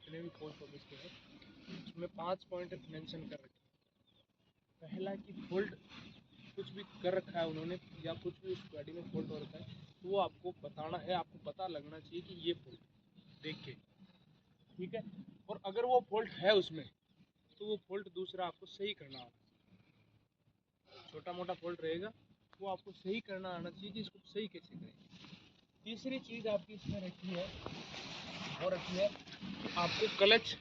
जितने भी post office के हैं उसमें 5 पॉइंट मेंशन कर रखे हैं। पहला कि फॉल्ट कुछ भी कर रखा है उन्होंने या कुछ भी उस गाड़ी में फॉल्ट हो रखा है तो वो आपको बताना है, आपको पता लगना चाहिए कि ये फॉल्ट देख के, ठीक है। और अगर वो फॉल्ट है उसमें तो वो फॉल्ट दूसरा आपको सही करना होगा। छोटा मोटा फॉल्ट रहेगा वो आपको सही करना आना चाहिए कि इसको सही कैसे करें। तीसरी चीज़ आपकी इसमें रखी है वो रखी है कि आपको क्लच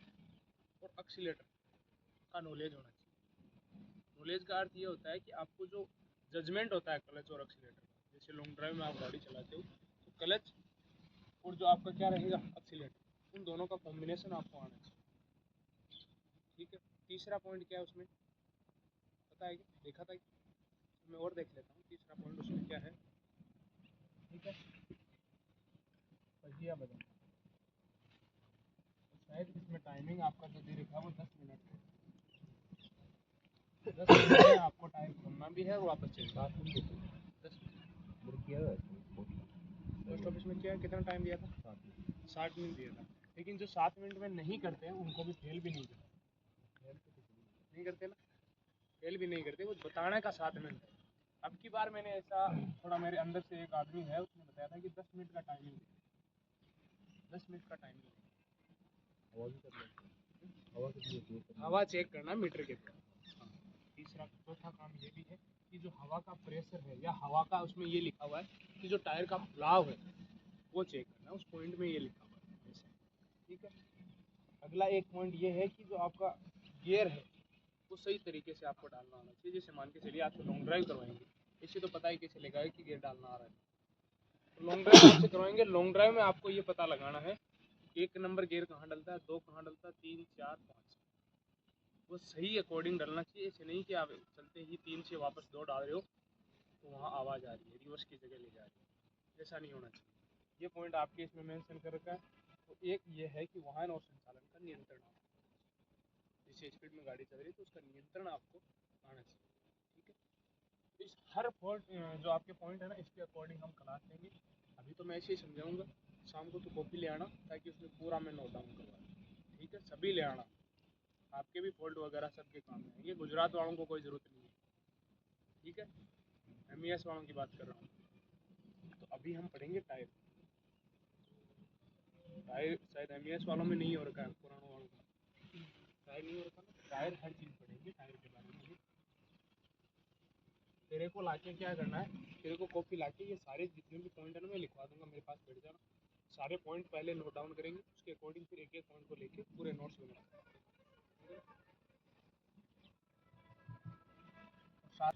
और एक्सीलेटर का नॉलेज होना चाहिए। नॉलेज का अर्थ ये होता है कि आपको जो जजमेंट होता है क्लच और एक्सीलेटर का, जैसे लॉन्ग ड्राइव में आप गाड़ी चलाते हो तो क्लच और जो आपका क्या रहेगा एक्सीलेटर, उन दोनों का कॉम्बिनेशन आपको आना चाहिए, ठीक है। तीसरा पॉइंट क्या है उसमें पता है क्या, देखा था कि मैं और देख लेता हूँ। तीसरा पॉइंट उसमें क्या है, ठीक है, पहिया बदलना। शायद इसमें टाइमिंग आपका जो दे रखा है वो 10 मिनट है। 10 मिनट में आपको टाइम खोलना भी है और वापस चेंज 7 मिनट 10 पोस्ट ऑफिस में क्या कितना टाइम दिया था, 60 मिनट दिया था। लेकिन जो 7 मिनट में नहीं करते हैं उनको भी फेल भी नहीं करते, नहीं करते ना, फेल भी नहीं करते, वो बताने का 7 मिनट है। अब की बार मैंने ऐसा थोड़ा, मेरे अंदर से एक आदमी है उसने बताया था कि 10 मिनट का टाइमिंग, 10 मिनट का टाइमिंग, हवा चेक करना मीटर के द्वारा। तीसरा चौथा काम ये भी है कि जो हवा का प्रेशर है या हवा का उसमें ये लिखा हुआ है कि जो टायर का फुलाव है वो चेक करना, उस पॉइंट में ये लिखा हुआ है ऐसा, ठीक है। अगला एक पॉइंट ये है कि जो आपका गियर है वो सही तरीके से आपको डालना आना चाहिए। जैसे मान के चलिए आपको लॉन्ग ड्राइव करवाएंगे, इससे तो पता ही कैसे लगा कि गियर डालना आ रहा है। तो लॉन्ग ड्राइव आपसे करवाएंगे, लॉन्ग ड्राइव में आपको ये पता लगाना है एक नंबर गियर कहाँ डलता है, 2 कहाँ डलता है, 3 4 5, वो सही अकॉर्डिंग डलना चाहिए। ऐसे नहीं कि आप चलते ही 3 से वापस 2 डाल रहे हो तो वहाँ आवाज़ आ रही है, रिवर्स की जगह ले जा रही है, ऐसा नहीं होना चाहिए। ये पॉइंट आपके इसमें मेंशन कर रखा है। तो एक ये है कि वाहन और संचालन का नियंत्रण, जैसे स्पीड में गाड़ी चल रही है तो उसका नियंत्रण आपको आना चाहिए, ठीक है। इस हर पॉइंट जो आपके पॉइंट है ना इसके अकॉर्डिंग हम क्लास लेंगे। अभी तो मैं ऐसे ही समझाऊंगा, शाम को तो कॉपी ले आना ताकि उसमें पूरा मैं नोट डाउन करवा, ठीक है। सभी ले आना, आपके भी फॉल्ट वगैरह सबके काम में आएंगे, गुजरात वालों को कोई ज़रूरत नहीं है, ठीक है। MES वालों की बात कर रहा हूँ। तो अभी हम पढ़ेंगे टायर। टायर शायद MES वालों में नहीं हो रखा है, पुरानों वालों का टायर नहीं हो रखा ना, टायर हर चीज़ पढ़ेंगे टायर के बारे में। तेरे को लाके क्या करना है, तेरे को कॉपी लाके ये सारे जितने भी पॉइंट है ना मैं लिखवा दूंगा, मेरे पास बैठ जाना, सारे पॉइंट पहले नोट डाउन करेंगे, उसके अकॉर्डिंग फिर एक एक पॉइंट को लेके पूरे नोट्स बनाएंगे। साथ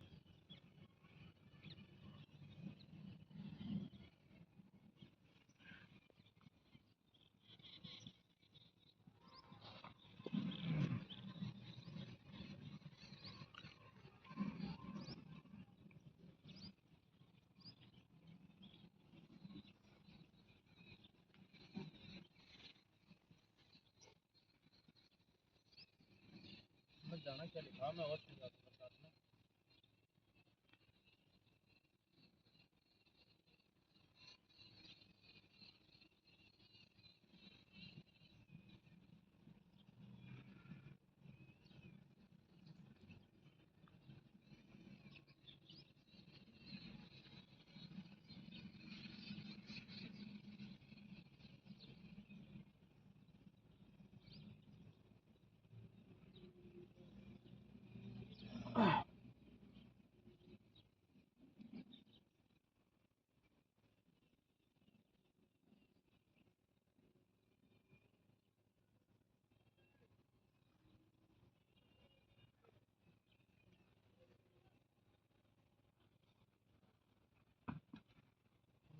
समझ जाना क्या लिखा मैं और समझा दूंगा साथ में।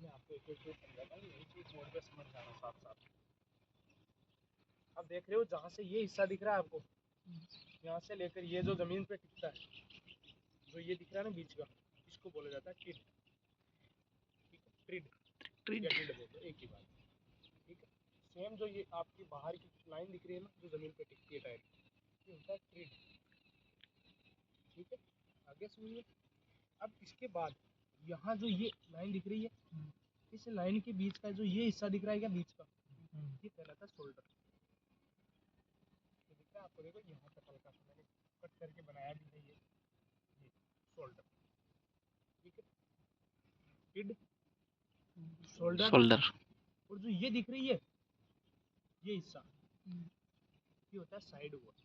मैं आपको एक एक चीज़ समझाता हूँ, यही चीज़ बोर्ड पे समझ जाना साथ साथ। अब देख रहे हो जहाँ से ये हिस्सा दिख रहा है आपको, यहाँ से लेकर ये जो ज़मीन पे टिकता है, जो ये दिख रहा है ना बीच का, इसको बोला जाता है टिड, ठीक है। ट्रिड या टिड बोल दो, एक ही बात, ठीक है। सेम जो ये आपकी बाहर की लाइन दिख रही है ना जो ज़मीन पे टिकती है टायर की, ये होता है ट्रिड, ठीक है। आगे सुनिए। अब इसके बाद यहाँ जो ये लाइन दिख रही है, इस लाइन के बीच का जो ये हिस्सा दिख रहा है क्या बीच का, ये कहलाता है शोल्डर, है आपको, देखो यहाँ तक हल्का सा मैंने कट करके बनाया भी है ये शोल्डर, ठीक है, मिड शोल्डर। और जो ये दिख रही है ये हिस्सा, ये होता है साइड वॉल।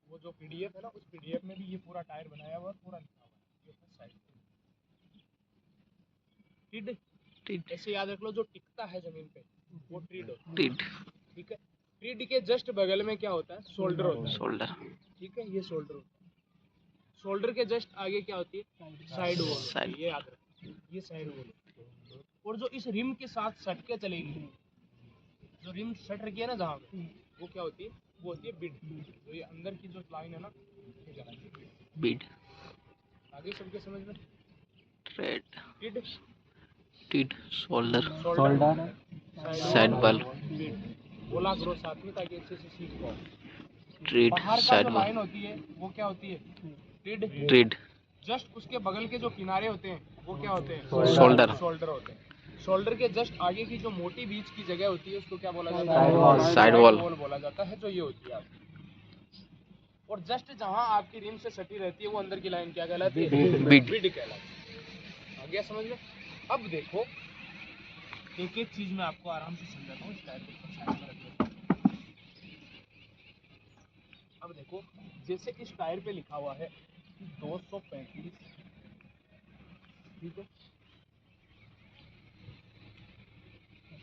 वो जो पीडीएफ है ना, उस पीडीएफ में भी ये पूरा टायर बनाया हुआ है, पूरा लिखा हुआ है, ये होता है साइड वॉल। टिड ऐसे याद रख लो, जो टिकता है जमीन पे वो ट्रिड होता है, ठीक है। ट्रिड के जस्ट बगल में क्या होता है, शोल्डर होता है, ठीक है, ये शोल्डर होता है। शोल्डर के जस्ट आगे क्या होती है, साइड वॉल, ये याद रखो, ये साइड वॉल। और जो इस रिम के साथ सट के चलेगी, जो रिम सट रखी है ना जहाँ पे, वो क्या होती है, वो होती है बिड। तो ये अंदर की जो लाइन है ना, ये कहलाती है बिड। आगे सबके समझ में, टिड शोल्डर साइड वॉल बिड, बोला करो साथ में ताकि अच्छे से सीख पाओ। बाहर का जो लाइन होती है वो क्या होती है, ट्रिड। जस्ट उसके बगल के जो किनारे होते हैं वो क्या होते हैं, शोल्डर होते हैं। शोल्डर के जस्ट आगे की जो मोटी बीच की जगह होती है उसको क्या बोला जाता है, साइड वॉल बोला जाता है, जो ये होती है आपकी। और जस्ट जहां आपकी रिम से सटी रहती है वो अंदर की लाइन क्या कहलाती है, बिड कहलाती है। आ गया समझ में। अब देखो एक एक चीज मैं आपको आराम से समझाता हूँ, इस टायर को साइड में रख लेते हैं। अब देखो जैसे इस टायर पे लिखा हुआ है 235, ठीक है,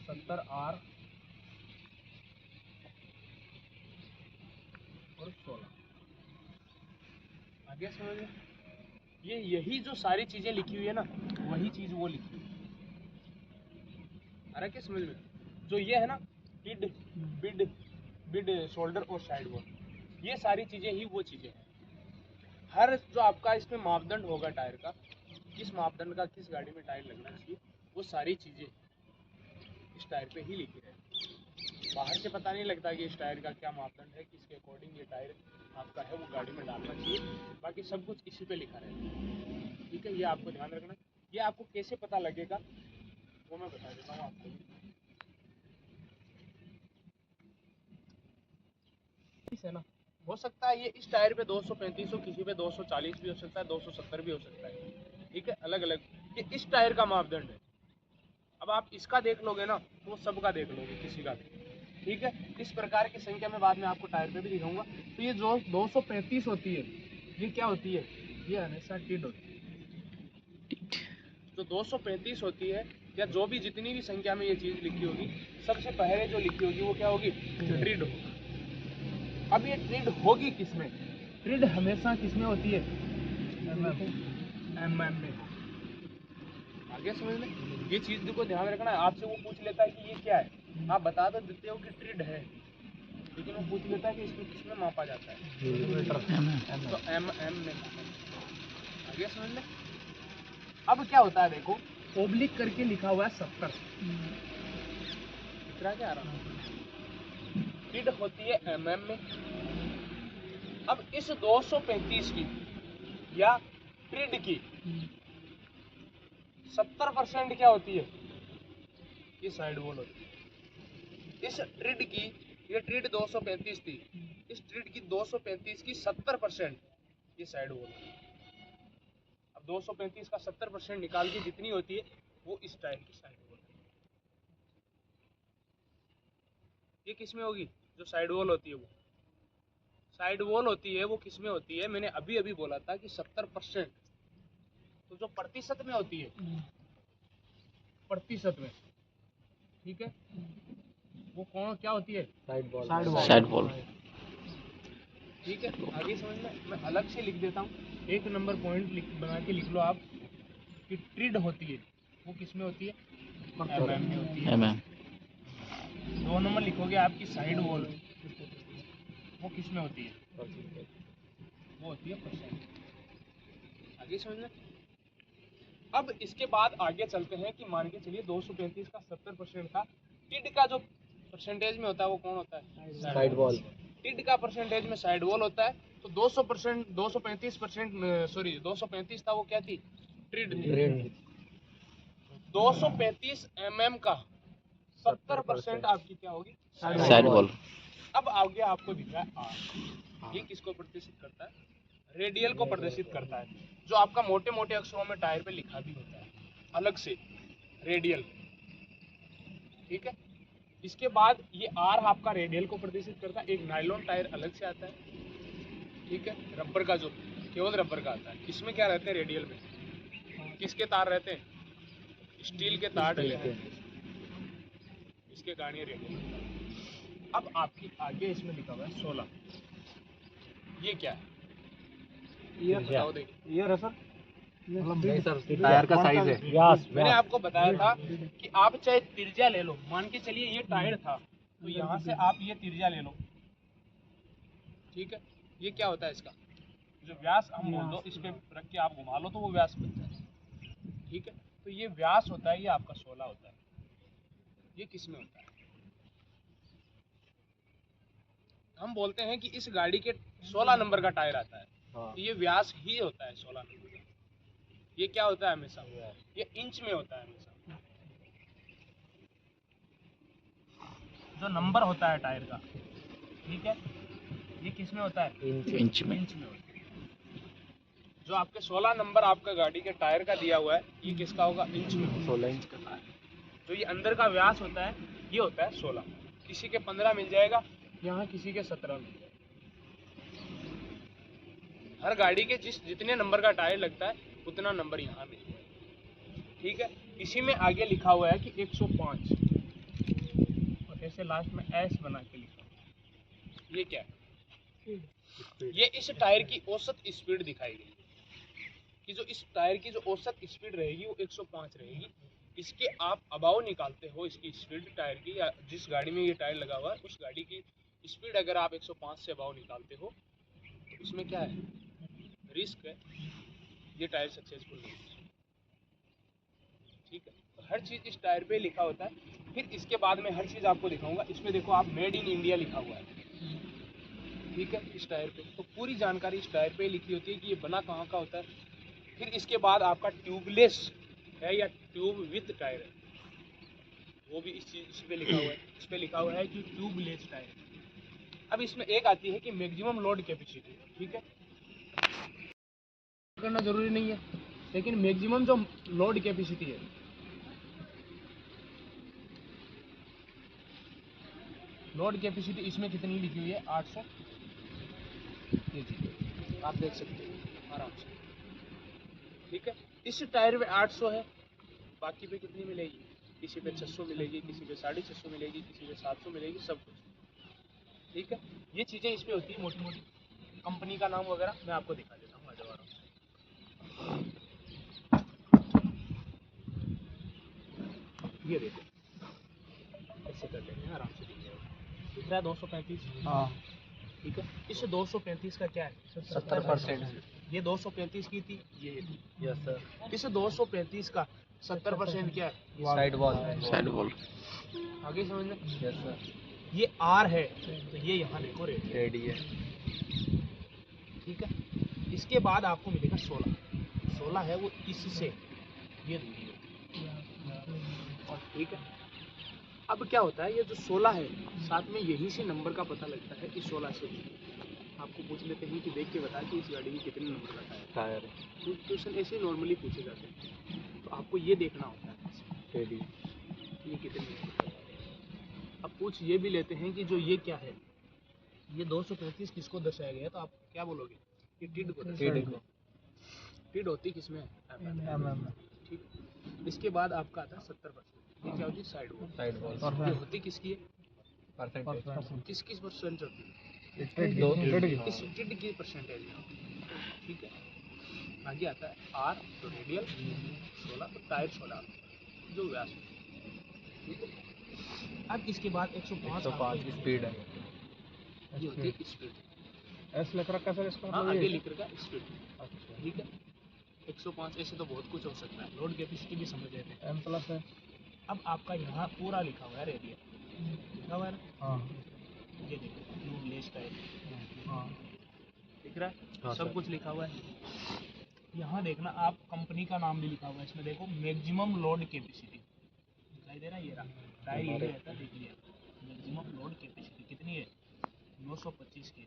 70R और 16। आगे समझ में, ये यही जो सारी चीजें लिखी हुई है ना, वही चीज वो लिखी हुई है। आ रहा है क्या समझ में। जो ये है ना, बिड बिड शोल्डर और साइड वॉल, ये सारी चीजें ही वो चीजें हैं। हर जो आपका इसमें मापदंड होगा टायर का, किस मापदंड का किस गाड़ी में टायर लगना चाहिए, वो सारी चीजें इस टायर पे ही लिखी रहती। बाहर से पता नहीं लगता कि इस टायर का क्या मापदंड है, किसके अकॉर्डिंग ये टायर आपका है वो गाड़ी में डालना चाहिए, बाकी सब कुछ इसी पे लिखा रहता है, ठीक है। ये आपको ध्यान रखना। ये आपको कैसे पता लगेगा वो मैं बता देता हूँ आपको। है ना, हो सकता है ये इस टायर पे 235 हो, किसी पे 240 भी हो सकता है, 270 भी हो सकता है, ठीक है, अलग अलग। ये इस टायर का मापदंड है। अब आप इसका देख लोगे ना तो सबका देख लोगे, किसी का भी, ठीक है। इस प्रकार की संख्या में बाद में आपको टायर पे भी दिखाऊंगा। तो ये जो 235 होती है, ये क्या होती है, ये हमेशा टिड होती है। जो 235 होती है, या जो भी जितनी भी संख्या में ये चीज लिखी होगी, सबसे पहले जो लिखी होगी वो क्या होगी, ट्रिड होगी। अब ये ट्रिड होगी किसमें, ट्रिड हमेशा किसमें होती है, एमएम में। आगे समझ में, ये चीज को ध्यान रखना है। आपसे वो पूछ लेता है कि ये क्या है, आप बता तो देते हो कि ट्रिड है, लेकिन वो पूछ लेता है कि इसमें किसमें मापा जाता है, तो एमएम में। आगे समझ में। अब क्या होता है देखो, ओब्लिक करके लिखा हुआ है 70, इतना क्या आ रहा है, ट्रिड होती है एमएम में। अब इस 235 की या ट्रिड की 70% क्या होती है, ये साइड वॉल होती है। इस ट्रिड की, ये ट्रिड 235 थी, इस ट्रिड की 235 की 70% ये साइड वॉल होती है। अब 235 का 70% निकाल के जितनी होती है वो इस टायर की साइड वॉल है। ये किसमें होगी, जो साइड वॉल होती है वो साइड वॉल होती है, वो किसमें होती है, मैंने अभी अभी बोला था कि 70%। तो जो प्रतिशत में होती है, प्रतिशत में, ठीक है, वो कौन क्या होती है, साइड वॉल, ठीक है। आगे समझ में, मैं अलग से लिख देता हूँ, एक नंबर पॉइंट बना के लिख लो आप कि ट्रिड होती है वो किसमें होती है, एमएम में होती है। 2 नंबर लिखोगे आपकी साइड वॉल, वो किसमें होती है, वो होती है परसेंट। आगे समझ में। अब इसके बाद आगे चलते हैं कि मान के चलिए 235 का 70% था, टिड का जो परसेंटेज में होता है वो कौन होता है, साइड वॉल। टिड का परसेंटेज में साइड वॉल होता है। तो 200% 235% सॉरी 235 था वो क्या थी, ट्रिड थी। 235 mm का 70% आपकी क्या होगी, साइड वॉल। अब आगे आपको दिख रहा है आर, ये किसको प्रदर्शित करता है, रेडियल को प्रदर्शित करता है, जो आपका मोटे मोटे अक्षरों में टायर पे लिखा भी होता है अलग से, रेडियल। ठीक है, इसके बाद ये आर आपका रेडियल को प्रदर्शित करता है। एक नायलॉन टायर अलग से आता है, ठीक है, रबर का, जो केवल रबर का आता है। इसमें क्या रहते हैं, रेडियल में किसके तार रहते हैं, स्टील के तार डले रहते हैं, इसके कारण ये रेडियल। अब आपकी आगे इसमें लिखा हुआ है 16, ये क्या है, ये बताओ, देखिए ये सर टायर का साइज है। मैंने आपको बताया था कि आप चाहे त्रिज्या ले लो, मान के चलिए ये टायर था, तो यहाँ से आप ये त्रिज्या ले लो, ठीक है, ये क्या होता है इसका जो व्यास हम बोल दो, इस पे रख के आप घुमा लो तो वो व्यास बनता है, ठीक है। तो ये व्यास होता है, ये आपका 16 होता है। ये किस में होता है, हम बोलते हैं कि इस गाड़ी के 16 नंबर का टायर आता है, तो ये व्यास ही होता है 16 नंबर का। ये क्या होता है हमेशा, ये इंच में होता है हमेशा। जो नंबर होता है टायर का, ठीक है, ये किस में होता है, इंच में। इंच में होता है। जो आपके 16 नंबर आपका गाड़ी के टायर का दिया हुआ है, ये किसका होगा, इंच में, 16 इंच का टायर। जो ये अंदर का व्यास होता है, ये होता है 16। किसी के 15 मिल जाएगा यहाँ, किसी के 17 मिल जाएगा। हर गाड़ी के जितने नंबर का टायर लगता है उतना नंबर यहाँ मिल जाएगा, ठीक है। इसी में आगे लिखा हुआ है कि 105, और ऐसे लास्ट में एस बना के लिखा हुआ है। ये क्या है, ये इस टायर की औसत स्पीड दिखाई गई है, कि जो इस टायर की जो औसत स्पीड रहेगी वो 105 रहेगी। इसके आप अबाव निकालते हो, इसकी स्पीड टायर की, या जिस गाड़ी में ये टायर लगा हुआ है उस गाड़ी की स्पीड अगर आप 105 से अबाव निकालते हो, तो इसमें क्या है, रिस्क है, ये टायर सक्सेसफुल नहीं है, ठीक है। तो हर चीज़ इस टायर पे लिखा होता है। फिर इसके बाद में हर चीज़ आपको दिखाऊंगा। इसमें देखो आप मेड इन इंडिया लिखा हुआ है, ठीक है, इस टायर पे। तो पूरी जानकारी इस टायर पे लिखी होती है कि ये बना कहाँ का होता है। फिर इसके बाद आपका ट्यूबलेस है या ट्यूब विथ टायर है, वो भी इस पे लिखा हुआ है। इस पे लिखा हुआ है कि ट्यूबलेस टायर। अब इसमें एक आती है कि मैक्सिमम लोड कैपेसिटी, ठीक है, करना जरूरी नहीं है, लेकिन मैक्सिमम जो लोड कैपेसिटी है, लोड कैपेसिटी इसमें कितनी लिखी हुई है, 800। ये चीज़ आप देख सकते हो आराम से, ठीक है। इस टायर पे 800 है, बाकी पे कितनी मिलेगी, किसी पे 600 मिलेगी, किसी पे 650 मिलेगी, किसी पे 700 मिलेगी, सब कुछ, ठीक है। ये चीज़ें इस पे होती है मोटी मोटी, कंपनी का नाम वगैरह मैं आपको दिखा देता हूँ, आ जाओ आराम से। ये देखो, ऐसे कर लेंगे आराम से, दिख रहा है 235, हाँ ठीक है। इस 235 का क्या है, 70%। ये 235 की थी, ये थी। Yes sir. इस 235 का 70% क्या है, साइड वॉल। Side wall. आगे समझना। Yes sir. ये आर है, तो ये यहाँ देखो रेड, रेडी है। ठीक है। इसके बाद आपको मिलेगा 16 है वो इससे ये दूरी है, और ठीक है। अब क्या होता है, ये जो 16 है साथ में यही से नंबर का पता लगता है कि 16 से आपको पूछ लेते हैं कि देख के बता कि इस गाड़ी की कितने नंबर का टायर। तो क्वेश्चन ऐसे ही नॉर्मली पूछे जाते हैं, तो आपको ये देखना होता है रेडी। ये कितने नंबर का टायर है। अब पूछ ये भी लेते हैं कि जो ये क्या है, ये 235 किसको दर्शाया गया, तो आप क्या बोलोगे, ये टिड को दर्शाया। टिड होती किसमें, ठीक। इसके बाद आपका आता है 70%, ये क्या होती है, साइड वॉल। Side wall. ये होती किसकी है, परसेंटेज। किस किस परसेंट होती है, इस टिड की परसेंटेज है, ठीक है। आगे आता है आर, तो रेडियल 16, तो टायर 16 जो व्यास है, ठीक है। अब इसके बाद 105 की स्पीड है। ये होती है स्पीड, एस लिख रखा सर इसका, हाँ आगे लिख रखा स्पीड, अच्छा। ठीक है। 105 ऐसे तो बहुत कुछ हो सकता है, लोड कैपेसिटी भी समझ लेते हैं। एम प्लस है। अब आपका यहाँ पूरा लिखा हुआ है रेडियल, लिखा हुआ है ना, हाँ ये देखो ट्यूबलेस टायर, हाँ दिख रहा है, हाँ, सब सर। कुछ लिखा हुआ है। यहाँ देखना, आप कंपनी का नाम भी लिखा हुआ है इसमें, देखो मैक्सिमम लोड कैपेसिटी, दिखाई दे रहा है, ये रहा टायर ये रहता है, देख लिया। मैक्सिमम लोड कैपेसिटी कितनी है? 925 के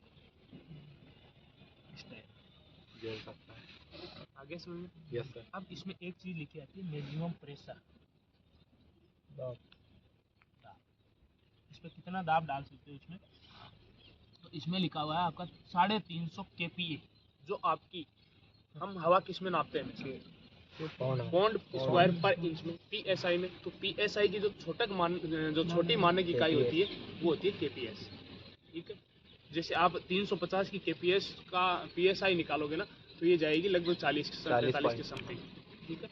इस टायर। झेल सकता है। आगे समझ में? Yes sir. अब इसमें एक चीज लिखी आती है, मैक्सिमम प्रेशर। दाब। इस पर कितना दाब डाल सकते हो इसमें? तो इसमें लिखा हुआ है आपका 350 kPa, जो आपकी हम हवा किस में नापते हैं? पौंड स्क्वायर पर इंच में, पीएसआई में। तो पीएसआई की जो छोटी मानक इकाई होती है वो होती है केपीएस। ठीक है, जैसे आप 350 की केपीएस का पीएसआई निकालोगे ना, तो ये जाएगी लगभग 40-45 के समथिंग। ठीक है,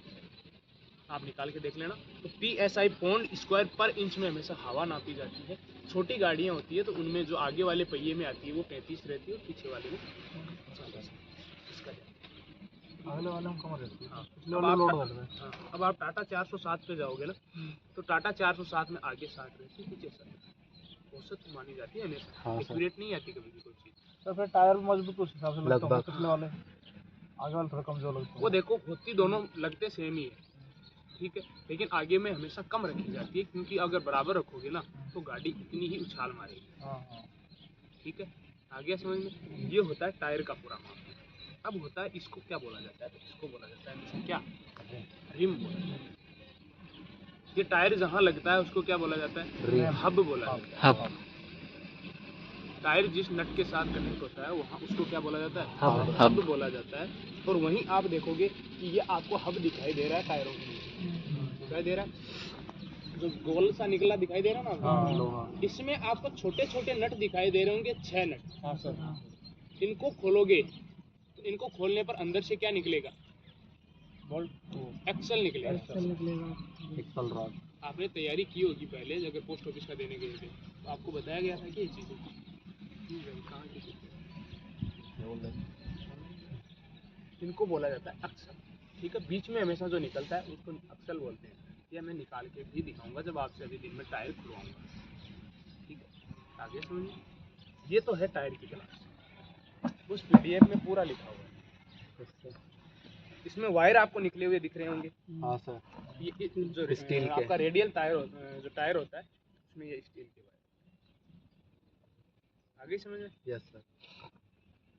आप निकाल के देख लेना। तो पीएसआई पौंड स्क्वायर पर इंच में हमेशा हवा नापी जाती है। छोटी गाड़ियाँ होती है तो उनमें जो आगे वाले पहिए में आती है वो 35 रहती है और पीछे वाले में 40। इसका अगले वाले में कम रहती है। हाँ। पिछले वाले लोड कर रहे हैं। हाँ, अब आप टाटा 407 पे जाओगे ना, तो टाटा 407 में आगे 60 रहती है, पीछे 60। औसत मानी जाती है हमेशा, हाँ सर। एक्यूरेट नहीं आती कभी भी कोई चीज़। तो फिर टायर भी मजबूत उस हिसाब से लगता होगा लगभग। पिछले वाले, आगे वाले थोड़ा कमजोर लगते वो देखो होती दोनों लगते सेम ही है, ठीक है, लेकिन आगे में हमेशा कम रखी जाती है, क्योंकि अगर बराबर रखोगे ना तो गाड़ी इतनी ही उछाल मारेगी। हाँ हाँ। ठीक है, आगे समझ में? ये होता है टायर का पूरा माप। अब होता है, इसको क्या बोला जाता है? तो इसको बोला जाता है हमेशा क्या? रिम बोला जाता है। ये टायर जहाँ लगता है उसको क्या बोला जाता है? रिम। हब बोला जाता है। हब। टायर जिस नट के साथ कनेक्ट होता है वहाँ उसको क्या बोला जाता है? हब। हब बोला जाता है। और वहीं आप देखोगे कि ये आपको हब दिखाई दे रहा है टायरों के नीचे, दिखाई दे रहा है, जो गोल सा निकला दिखाई दे रहा है ना हाँ आपको? लोहा। इसमें आपको छोटे छोटे नट दिखाई दे रहे होंगे, 6 नट। हाँ सर। इनको खोलोगे तो इनको खोलने पर अंदर से क्या निकलेगा? बोल्ट एक्सल निकलेगा। Axle rod. आपने तैयारी की होगी पहले, अगर पोस्ट ऑफिस का देने गए थे तो आपको बताया गया था कि ये चीज़ें कहाँ की चीज़ें? इनको बोला जाता है अक्सल। ठीक है, बीच में हमेशा जो निकलता है उसको अक्सल बोलते हैं। ये मैं निकाल के भी दिखाऊंगा जब आपसे अभी दिन में टायर खुलवाऊंगा। ठीक है, आगे सुनिए। ये तो है टायर की क्लास, उस पीडीएफ में पूरा लिखा हुआ है। इसमें वायर आपको निकले हुए दिख रहे होंगे। हाँ सर। ये जो स्टील के। आपका रेडियल टायर जो टायर होता है उसमें ये स्टील के वायर। आगे समझ में? Yes sir.